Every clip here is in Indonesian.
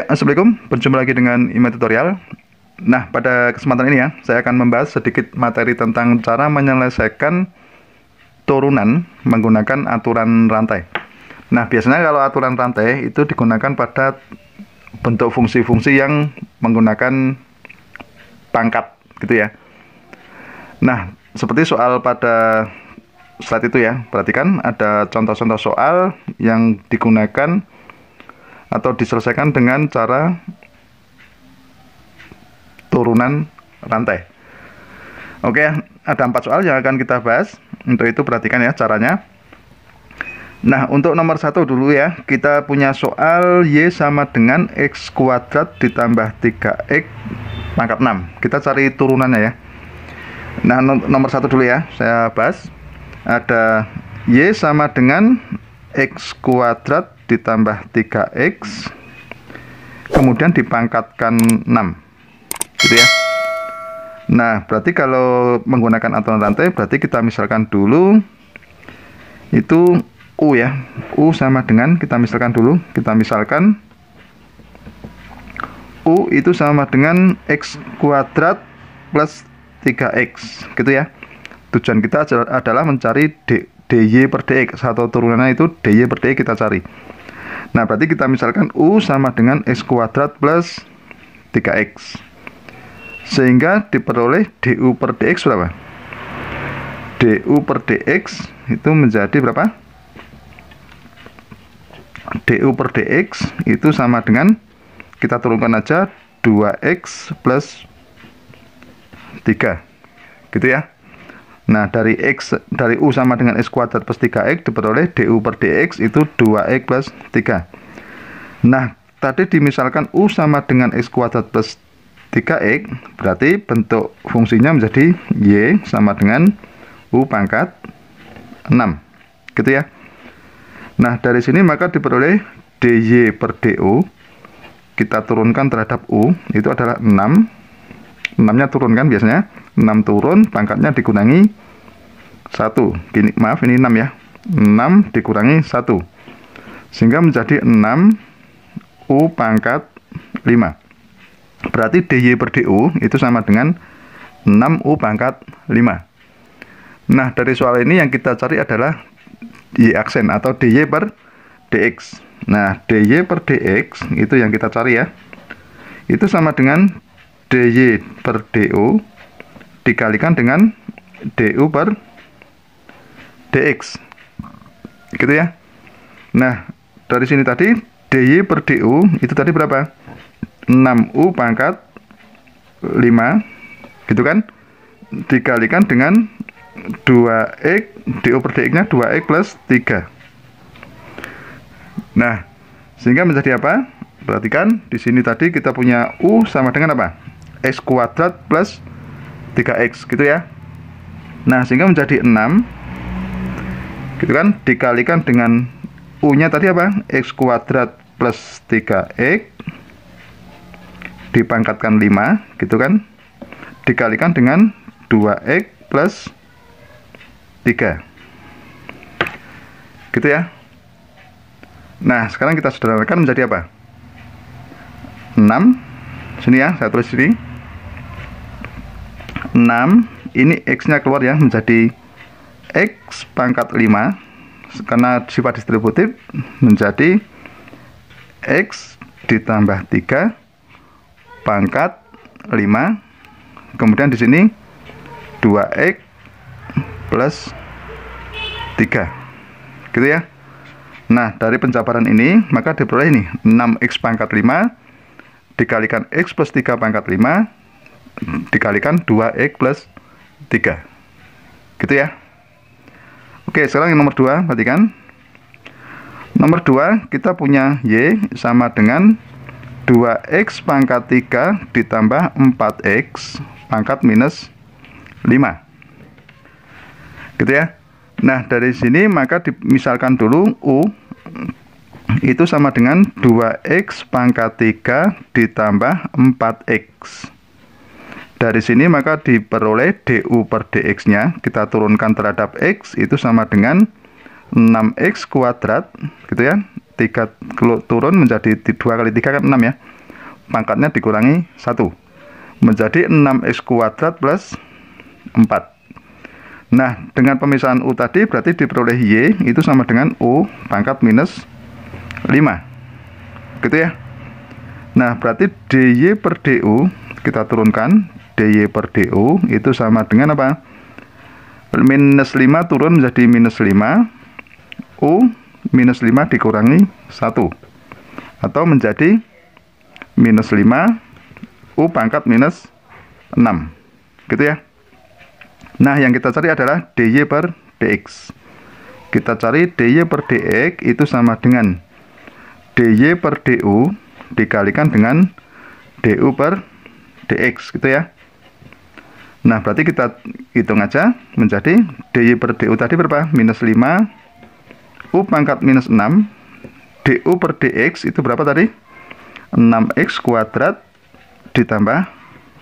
Assalamualaikum, berjumpa lagi dengan IMA Tutorial. Nah, pada kesempatan ini ya, saya akan membahas sedikit materi tentang cara menyelesaikan turunan menggunakan aturan rantai. Nah, biasanya kalau aturan rantai itu digunakan pada bentuk fungsi-fungsi yang menggunakan pangkat, gitu ya. Nah, seperti soal pada slide itu ya, perhatikan ada contoh-contoh soal yang digunakan atau diselesaikan dengan cara turunan rantai. Oke, ada 4 soal yang akan kita bahas. Untuk itu perhatikan ya caranya. Nah, untuk nomor 1 dulu ya, kita punya soal Y sama dengan X kuadrat ditambah 3X pangkat 6. Kita cari turunannya ya. Nah, nomor 1 dulu ya, saya bahas. Ada Y sama dengan X kuadrat ditambah 3X kemudian dipangkatkan 6, gitu ya. Nah, berarti kalau menggunakan aturan rantai, berarti kita misalkan dulu itu U ya. U sama dengan, kita misalkan U itu sama dengan X kuadrat plus 3X, gitu ya. Tujuan kita adalah mencari DY per DX, atau turunannya itu DY per DX kita cari. Nah, berarti kita misalkan U sama dengan X kuadrat plus 3X, sehingga diperoleh DU per DX berapa? DU per DX itu menjadi berapa? DU per DX itu sama dengan, kita turunkan aja, 2X plus 3, gitu ya. Nah, dari U sama dengan X kuadrat plus 3X diperoleh DU per DX itu 2X plus 3. Nah, tadi dimisalkan U sama dengan X kuadrat plus 3X, berarti bentuk fungsinya menjadi Y sama dengan U pangkat 6, gitu ya. Nah, dari sini maka diperoleh DY per DU, kita turunkan terhadap U, itu adalah 6. 6-nya turun kan biasanya, 6 turun, pangkatnya dikurangi 1. Gini, maaf, ini 6 ya. 6 dikurangi 1, sehingga menjadi 6 U pangkat 5. Berarti DY per DU itu sama dengan 6 U pangkat 5. Nah, dari soal ini yang kita cari adalah Y aksen atau DY per DX. Nah, DY per DX itu yang kita cari ya. Itu sama dengan DY per DU dikalikan dengan DU per DX, gitu ya. Nah, dari sini tadi DY per DU itu tadi berapa? 6U pangkat 5, gitu kan, dikalikan dengan 2X, DU per DX nya 2X plus 3. Nah, sehingga menjadi apa? Perhatikan di sini tadi kita punya U sama dengan apa? X kuadrat plus 3X, gitu ya. Nah, sehingga menjadi 6, gitu kan, dikalikan dengan U nya tadi apa? X kuadrat plus 3X dipangkatkan 5, gitu kan, dikalikan dengan 2X plus 3, gitu ya. Nah, sekarang kita sederhanakan menjadi apa? 6, sini ya, saya tulis sini 6, ini X nya keluar ya, menjadi X pangkat 5, karena sifat distributif, menjadi X ditambah 3 pangkat 5, kemudian di sini 2X plus 3, gitu ya. Nah, dari penjabaran ini maka diperoleh ini 6X pangkat 5 dikalikan X plus 3 pangkat 5 dikalikan 2X plus 3, gitu ya. Oke, sekarang yang nomor 2, perhatikan. Nomor 2 kita punya Y sama dengan 2X pangkat 3 ditambah 4X pangkat minus 5, gitu ya. Nah, dari sini maka misalkan dulu U itu sama dengan 2X pangkat 3 ditambah 4X. Dari sini maka diperoleh DU per DX nya, kita turunkan terhadap X itu sama dengan 6X kuadrat, gitu ya. 3 turun menjadi 2 kali 3 kan 6 ya. pangkatnya dikurangi 1, menjadi 6x kuadrat plus 4. Nah, dengan pemisahan U tadi berarti diperoleh Y itu sama dengan U pangkat minus 5. Gitu ya. Nah, berarti DY per DU kita turunkan. DY per DU itu sama dengan apa? Minus 5 turun menjadi minus 5. U minus 5 dikurangi 1. Atau menjadi minus 5 U pangkat minus 6. Gitu ya. Nah, yang kita cari adalah DY per DX. Kita cari DY per DX itu sama dengan DY per DU dikalikan dengan DU per DX, gitu ya. Nah, berarti kita hitung aja menjadi DY per DU tadi berapa? Minus 5 U pangkat minus 6 DU per DX itu berapa tadi? 6x kuadrat ditambah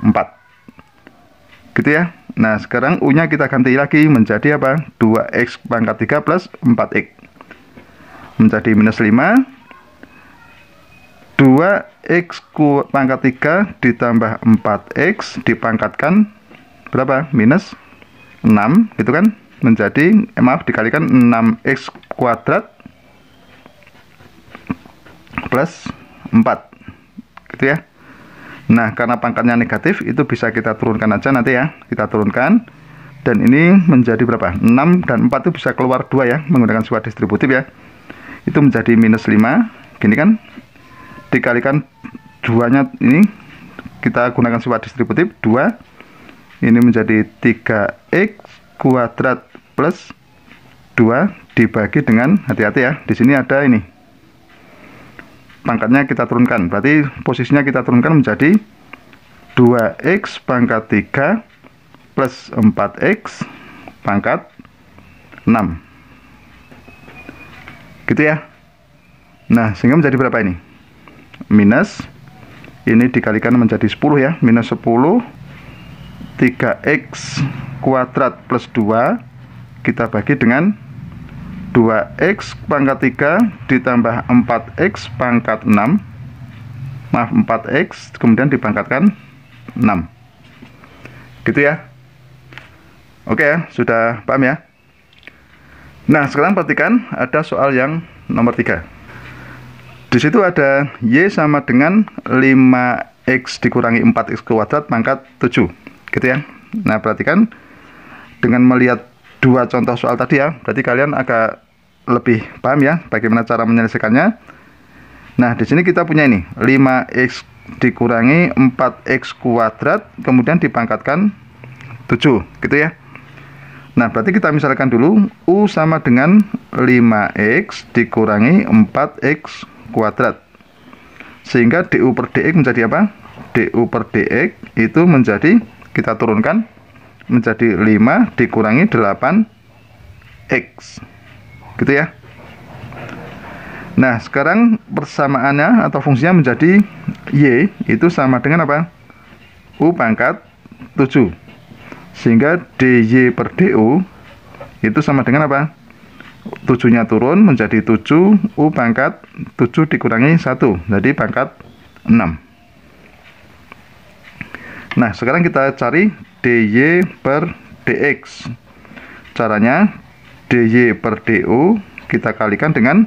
4. Gitu ya. Nah, sekarang U-nya kita ganti lagi menjadi apa? 2x pangkat 3 plus 4x. Menjadi minus 5. 2x pangkat 3 ditambah 4x dipangkatkan berapa? Minus 6, gitu kan? Menjadi, dikalikan 6x kuadrat plus 4. Gitu ya. Nah, karena pangkatnya negatif, itu bisa kita turunkan aja nanti ya. Kita turunkan. Dan ini menjadi berapa? 6 dan 4 itu bisa keluar 2 ya, menggunakan sifat distributif ya. Itu menjadi minus 5. Gini kan. Dikalikan 2-nya ini, kita gunakan sifat distributif, 2. Ini menjadi 3x kuadrat plus 2 dibagi dengan, hati-hati ya, di sini ada ini. Pangkatnya kita turunkan, berarti posisinya kita turunkan menjadi 2x pangkat 3 plus 4x pangkat 6. Gitu ya. Nah, sehingga menjadi berapa ini? Minus, ini dikalikan menjadi 10 ya, minus 10 3x kuadrat plus 2 kita bagi dengan 2x pangkat 3 ditambah 4x pangkat 6. Maaf, 4x kemudian dipangkatkan 6. Gitu ya. Oke ya, sudah paham ya. Nah, sekarang perhatikan ada soal yang nomor 3. Di situ ada Y sama dengan 5x dikurangi 4x kuadrat pangkat 7. Gitu ya. Nah, perhatikan dengan melihat dua contoh soal tadi ya, berarti kalian agak lebih paham ya bagaimana cara menyelesaikannya. Nah, di sini kita punya ini 5x dikurangi 4x kuadrat kemudian dipangkatkan 7, gitu ya. Nah, berarti kita misalkan dulu U sama dengan 5x dikurangi 4x kuadrat, sehingga DU per DX menjadi apa? DU per DX itu menjadi, kita turunkan menjadi 5 dikurangi 8x, gitu ya. Nah, sekarang persamaannya atau fungsinya menjadi Y itu sama dengan apa? U pangkat 7, sehingga DY per DU itu sama dengan apa? 7-nya turun menjadi 7 U pangkat 7 dikurangi 1, jadi pangkat 6. Nah, sekarang kita cari DY per DX. Caranya DY per DU kita kalikan dengan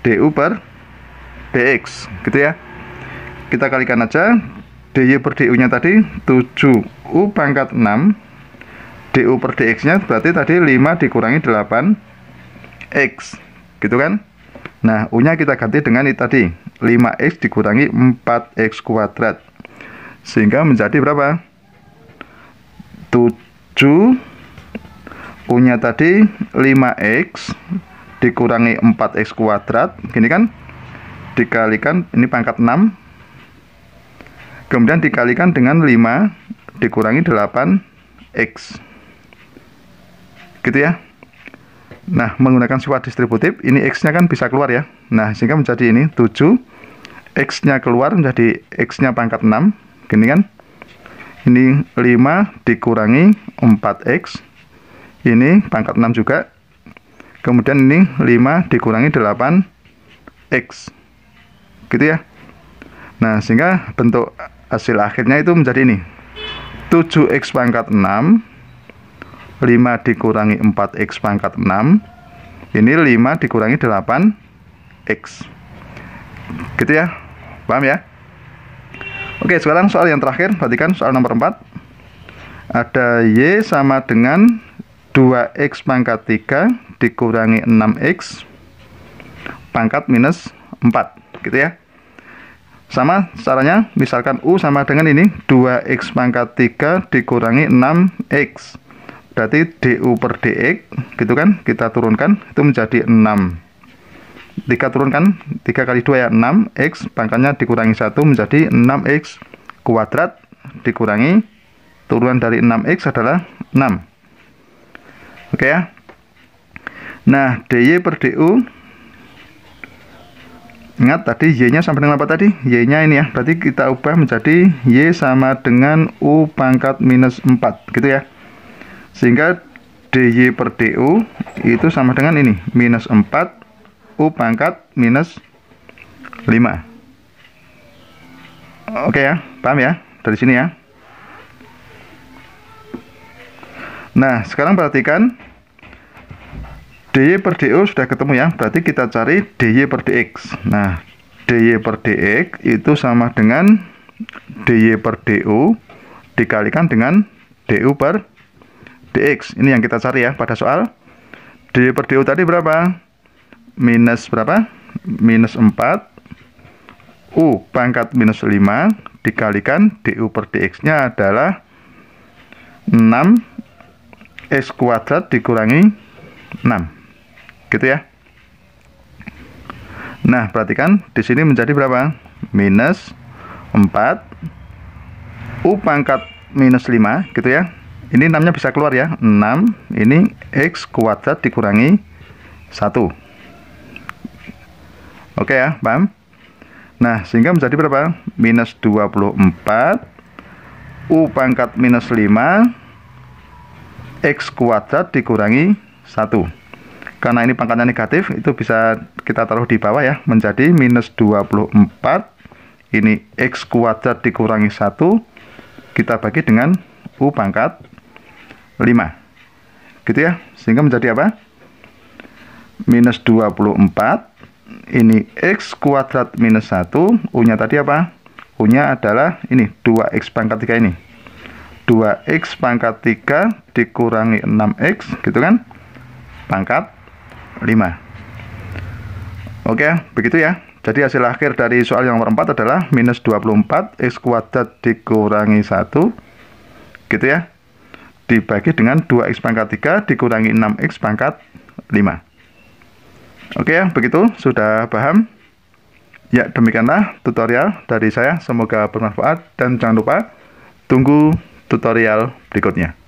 DU per DX, gitu ya. Kita kalikan aja. DY per DU nya tadi 7 U pangkat 6, DU per DX nya berarti tadi 5 dikurangi 8x, gitu kan. Nah, U nya kita ganti dengan itu tadi 5x dikurangi 4x kuadrat, sehingga menjadi berapa? 7 U nya tadi 5x dikurangi 4x kuadrat, gini kan, dikalikan ini pangkat 6, kemudian dikalikan dengan 5 dikurangi 8x, gitu ya. Nah, menggunakan sifat distributif, ini x nya kan bisa keluar ya. Nah, sehingga menjadi ini 7, x nya keluar menjadi x nya pangkat 6, gini kan. Ini 5 dikurangi 4x, ini pangkat 6 juga, kemudian ini 5 dikurangi 8x, gitu ya. Nah, sehingga bentuk hasil akhirnya itu menjadi ini. 7x pangkat 6, 5 dikurangi 4x pangkat 6, ini 5 dikurangi 8x. Gitu ya, paham ya? Oke, sekarang soal yang terakhir, perhatikan soal nomor 4. Ada Y sama dengan 2x pangkat 3 dikurangi 6x pangkat minus 4, gitu ya. Sama caranya, misalkan U sama dengan ini 2x pangkat 3 dikurangi 6x, berarti du per dx, gitu kan, kita turunkan, itu menjadi 6. 3 turunkan, 3 kali 2 ya 6x, pangkatnya dikurangi 1 menjadi 6x kuadrat, dikurangi turunan dari 6x adalah 6. Oke ya. Nah, dy per du, ingat tadi y-nya sama dengan apa tadi? Y-nya ini ya, berarti kita ubah menjadi y sama dengan u pangkat minus 4, gitu ya. Sehingga dy per du itu sama dengan ini, minus 4 u pangkat minus 5. Oke ya, paham ya? Dari sini ya. Nah, sekarang perhatikan dy per du sudah ketemu ya, berarti kita cari dy per dx. Nah, dy per dx itu sama dengan dy per du dikalikan dengan du per dx. Ini yang kita cari ya pada soal. Dy per du tadi berapa? Minus berapa? Minus 4 u pangkat minus 5 dikalikan du per dx nya adalah 6 x kuadrat dikurangi 6. Gitu ya. Nah, perhatikan di sini menjadi berapa? Minus 4 u pangkat minus 5, gitu ya. Ini 6-nya bisa keluar ya. 6 ini x kuadrat dikurangi 1. Oke ya, paham? Nah, sehingga menjadi berapa? Minus 24 u pangkat minus 5 x kuadrat dikurangi 1. Karena ini pangkatnya negatif, itu bisa kita taruh di bawah ya, menjadi minus 24, ini x kuadrat dikurangi 1, kita bagi dengan u pangkat 5, gitu ya. Sehingga menjadi apa? Minus 24, ini x kuadrat minus 1, u nya tadi apa? U nya adalah ini 2x pangkat 3 ini, 2x pangkat 3 dikurangi 6x, gitu kan, pangkat 5. Oke, begitu ya. Jadi hasil akhir dari soal yang nomor 4 adalah minus 24 x kuadrat dikurangi 1, gitu ya, dibagi dengan 2x pangkat 3 dikurangi 6x pangkat 5. Oke ya, begitu. Sudah paham? Ya, demikianlah tutorial dari saya. Semoga bermanfaat dan jangan lupa tunggu tutorial berikutnya.